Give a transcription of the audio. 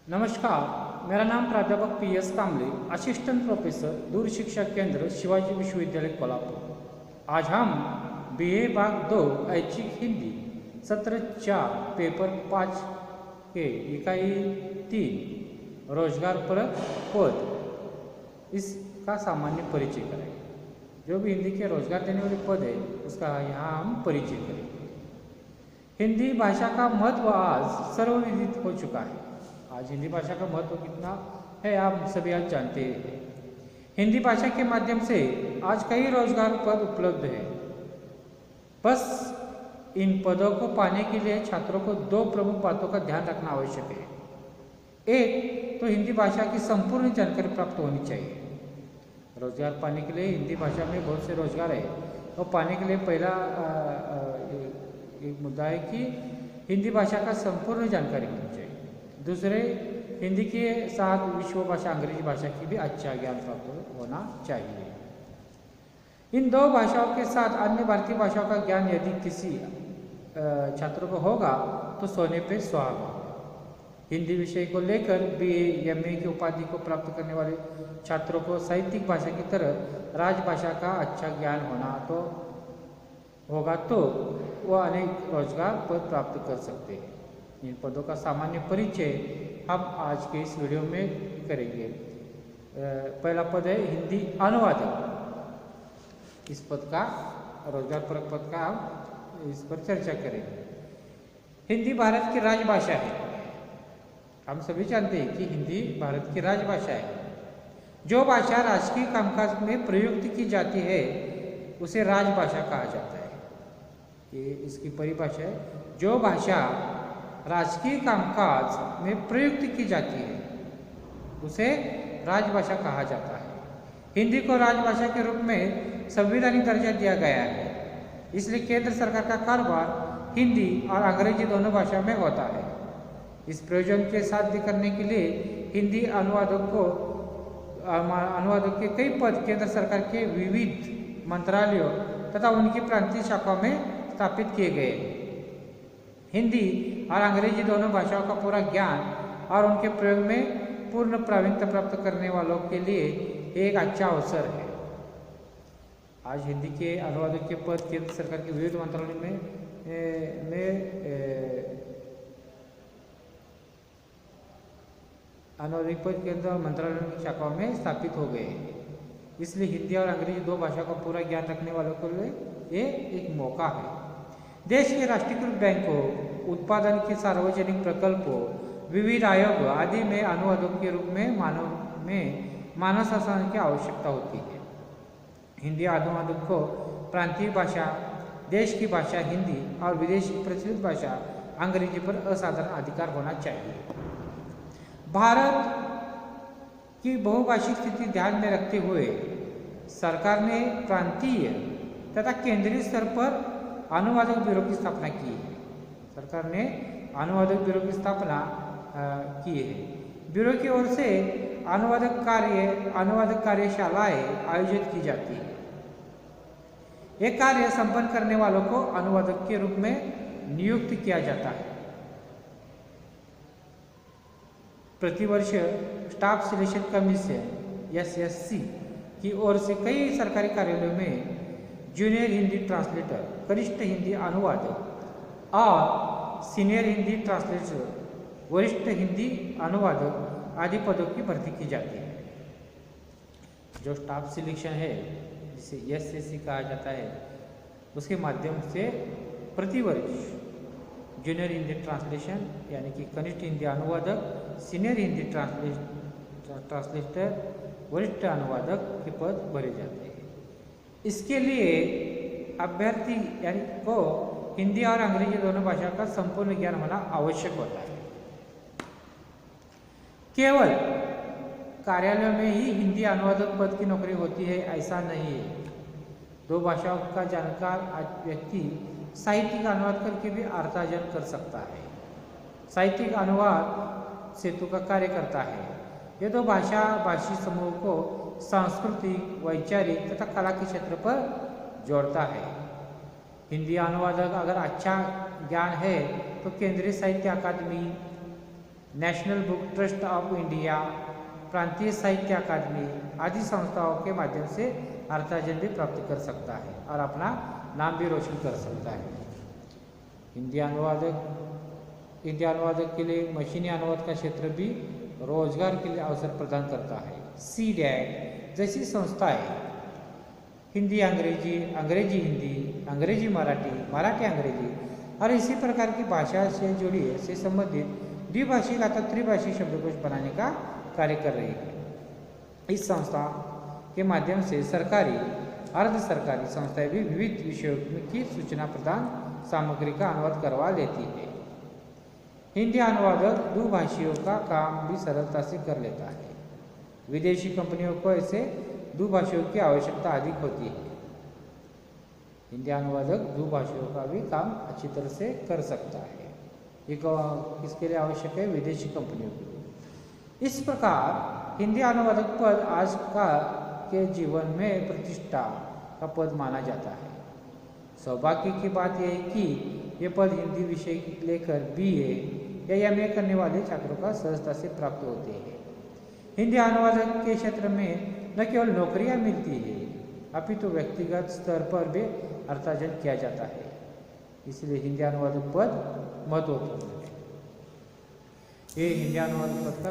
नमस्कार, मेरा नाम प्राध्यापक PS कामले, असिस्टेंट प्रोफेसर दूर शिक्षा केंद्र शिवाजी विश्वविद्यालय कोल्हापुर। आज हम BA भाग 2 ऐच्छिक हिंदी सत्र 4 पेपर 5 के इकाई 3 रोजगारपरक पद इसका सामान्य परिचय करेंगे। जो भी हिंदी के रोजगार देने वाले पद है उसका यहाँ हम परिचय करेंगे। हिंदी भाषा का महत्व आज सर्वविदित हो चुका है। आज हिंदी भाषा का महत्व कितना है आप सभी आज जानते हैं। हिंदी भाषा के माध्यम से आज कई रोजगार पद उपलब्ध है। बस इन पदों को पाने के लिए छात्रों को दो प्रमुख बातों का ध्यान रखना आवश्यक है। एक तो हिंदी भाषा की संपूर्ण जानकारी प्राप्त होनी चाहिए। रोजगार पाने के लिए हिंदी भाषा में बहुत से रोजगार है और पाने के लिए पहला एक मुद्दा है कि हिंदी भाषा का संपूर्ण जानकारी होनी चाहिए। दूसरे, हिंदी के साथ विश्व भाषा अंग्रेजी भाषा की भी अच्छा ज्ञान प्राप्त होना चाहिए। इन दो भाषाओं के साथ अन्य भारतीय भाषाओं का ज्ञान यदि किसी छात्र को होगा तो सोने पे सुहागा। हिंदी विषय को लेकर BA MA की उपाधि को प्राप्त करने वाले छात्रों को साहित्यिक भाषा की तरह राजभाषा का अच्छा ज्ञान होगा तो वह अनेक रोजगार पद प्राप्त कर सकते हैं। इन पदों का सामान्य परिचय हम आज के इस वीडियो में करेंगे। पहला पद है हिंदी अनुवादक। इस पद का रोजगारपरक पद का हम इस पर चर्चा करेंगे। हिंदी भारत की राजभाषा है। हम सभी जानते हैं कि हिंदी भारत की राजभाषा है। जो भाषा राजकीय कामकाज में प्रयुक्त की जाती है उसे राजभाषा कहा जाता है। ये इसकी परिभाषा है। जो भाषा राजकीय कामकाज में प्रयुक्त की जाती है उसे राजभाषा कहा जाता है। हिंदी को राजभाषा के रूप में संवैधानिक दर्जा दिया गया है। इसलिए केंद्र सरकार का कारोबार हिंदी और अंग्रेजी दोनों भाषा में होता है। इस प्रयोजन के साध्य करने के लिए हिंदी अनुवादक के कई पद केंद्र सरकार के विविध मंत्रालयों तथा उनकी प्रांतीय शाखाओं में स्थापित किए गए। हिंदी और अंग्रेजी दोनों भाषाओं का पूरा ज्ञान और उनके प्रयोग में पूर्ण प्रावीण्यता प्राप्त करने वालों के लिए एक अच्छा अवसर है। आज हिंदी के अनुवादक के पद केंद्र सरकार के विविध मंत्रालयों में अनुवादक पद केंद्र मंत्रालयों की शाखाओं में स्थापित हो गए। इसलिए हिंदी और अंग्रेजी दो भाषा का पूरा ज्ञान रखने वालों के लिए ये एक मौका है। देश के राष्ट्रीयकृत बैंकों, उत्पादन के सार्वजनिक प्रकल्पों, विविध आयोग आदि में अनुवादक के रूप में मानव संसाधन की आवश्यकता होती है। हिंदी अनुवादक को प्रांतीय भाषा, देश की भाषा हिंदी और विदेशी प्रचलित भाषा अंग्रेजी पर असाधारण अधिकार होना चाहिए। भारत की बहुभाषिक स्थिति ध्यान में रखते हुए सरकार ने प्रांतीय तथा केंद्रीय स्तर पर अनुवादक ब्यूरो की स्थापना की है। सरकार ने अनुवादक ब्यूरो की स्थापना की है। ब्यूरो की ओर से अनुवादक कार्यशालाएं आयोजित की जाती है। ये कार्य संपन्न करने वालों को अनुवादक के रूप में नियुक्त किया जाता है। प्रतिवर्ष स्टाफ सिलेक्शन कमीशन SSC की ओर से कई सरकारी कार्यालयों में जूनियर हिंदी ट्रांसलेटर, कनिष्ठ हिंदी अनुवादक और सीनियर हिंदी ट्रांसलेटर, वरिष्ठ हिंदी अनुवादक आदि पदों की भर्ती की जाती है। जो स्टाफ सिलेक्शन है जिसे SSC कहा जाता है उसके माध्यम से प्रतिवर्ष जूनियर हिंदी ट्रांसलेशन यानी कि कनिष्ठ हिंदी अनुवादक, सीनियर हिंदी ट्रांसलेटर, वरिष्ठ अनुवादक के पद भरे जाते हैं। इसके लिए अभ्यर्थी यानी को हिंदी और अंग्रेजी दोनों भाषा का संपूर्ण ज्ञान होना आवश्यक होता है। केवल कार्यालयों में ही हिंदी अनुवादक पद की नौकरी होती है ऐसा नहीं है। दो भाषाओं का जानकार व्यक्ति साहित्यिक अनुवाद करके भी अर्थार्जन कर सकता है। साहित्यिक अनुवाद सेतु का कार्य करता है। ये दो भाषी समूह को सांस्कृतिक, वैचारिक तथा कला के क्षेत्र पर जोड़ता है। हिंदी अनुवादक अगर अच्छा ज्ञान है तो केंद्रीय Sahitya Akademi national book trust of India, प्रांतीय साहित्य अकादमी आदि संस्थाओं के माध्यम से अर्थार्जन भी प्राप्त कर सकता है और अपना नाम भी रोशन कर सकता है। हिंदी अनुवादक के लिए मशीनी अनुवाद का क्षेत्र भी रोजगार के लिए अवसर प्रदान करता है। CDAT जैसी संस्थाएं हिंदी अंग्रेजी, अंग्रेजी हिंदी, अंग्रेजी मराठी, मराठी अंग्रेजी और इसी प्रकार की भाषा से जुड़ी से संबंधित द्विभाषिक अथवा त्रिभाषिक शब्दकोश बनाने का कार्य कर रही है। इस संस्था के माध्यम से सरकारी अर्ध सरकारी संस्थाएं भी विविध विषयों की सूचना प्रदान सामग्री का अनुवाद करवा लेती है। हिंदी अनुवादक दुभाषियों का काम भी सरलता से कर लेता है। विदेशी कंपनियों को ऐसे दुभाषियों की आवश्यकता अधिक होती है। हिंदी अनुवादक दुभाषियों का भी काम अच्छी तरह से कर सकता है। ये किसके लिए आवश्यक है? विदेशी कंपनियों के लिए। इस प्रकार हिंदी अनुवादक पद आज का के जीवन में प्रतिष्ठा का पद माना जाता है। सौभाग्य की बात यह है कि ये पद हिंदी विषय लेकर BA या MA करने वाले छात्रों का सहजता से प्राप्त होते हैं। हिंदी अनुवादक के क्षेत्र में न केवल नौकरियां मिलती है, अपितु तो व्यक्तिगत स्तर पर भी अर्थार्जन किया जाता है। इसलिए हिंदी अनुवादक पद महत्वपूर्ण है। ये हिंदी अनुवादक पद का